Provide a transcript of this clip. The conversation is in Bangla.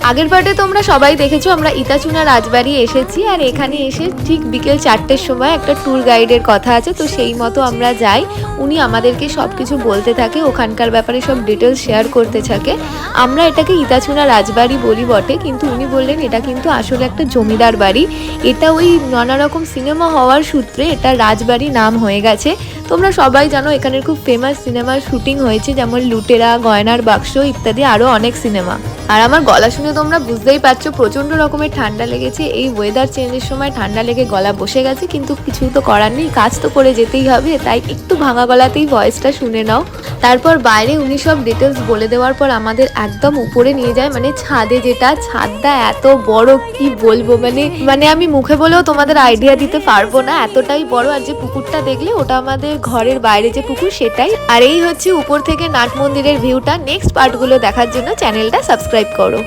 আগের পার্টে তোমরা সবাই দেখেছো আমরা ইতাচুনা রাজবাড়ি এসেছি, আর এখানে এসে ঠিক বিকেল 4টের সময় একটা ট্যুর গাইডের কথা আছে, তো সেই মতো আমরা যাই। উনি আমাদেরকে সব কিছু বলতে থাকে, ওখানকার ব্যাপারে সব ডিটেলস শেয়ার করতে থাকে। আমরা এটাকে ইতাচুনা রাজবাড়ি বলি বটে, কিন্তু উনি বললেন এটা কিন্তু আসলে একটা জমিদার বাড়ি। এটা ওই নানা রকম সিনেমা হওয়ার সূত্রে এটা রাজবাড়ি নাম হয়ে গেছে। তোমরা সবাই জানো এখানের খুব ফেমাস সিনেমার শুটিং হয়েছে, যেমন লুটেরা, গয়নার বাক্স ইত্যাদি আরও অনেক সিনেমা। আর আমার গলা শুনে তোমরা বুঝতেই পারছো প্রচণ্ড রকমের ঠান্ডা লেগেছে। এই ওয়েদার চেঞ্জের সময় ঠান্ডা লেগে গলা বসে গেছে, কিন্তু কিছু তো করার নেই, কাজ তো করে যেতেই হবে, তাই একটু ভাঙা গলাতেই ভয়েসটা শুনে নাও। তারপর বাইরে উনি সব ডিটেলস বলে দেওয়ার পর আমাদের একদম উপরে নিয়ে যায়, মানে ছাদে, যেটা ছাদটা এত বড় কি বলবো, মানে আমি মুখে বলেও তোমাদের আইডিয়া দিতে পারবো না, এতটাই বড়। আর যে পুকুরটা দেখলে ওটা আমাদের ঘরের বাইরে যে পুকুর সেটাই। আর এই হচ্ছে উপর থেকে নাট মন্দিরের ভিউটা। নেক্সট পার্টগুলো দেখার জন্য চ্যানেলটা সাবস্ক্রাইব করো।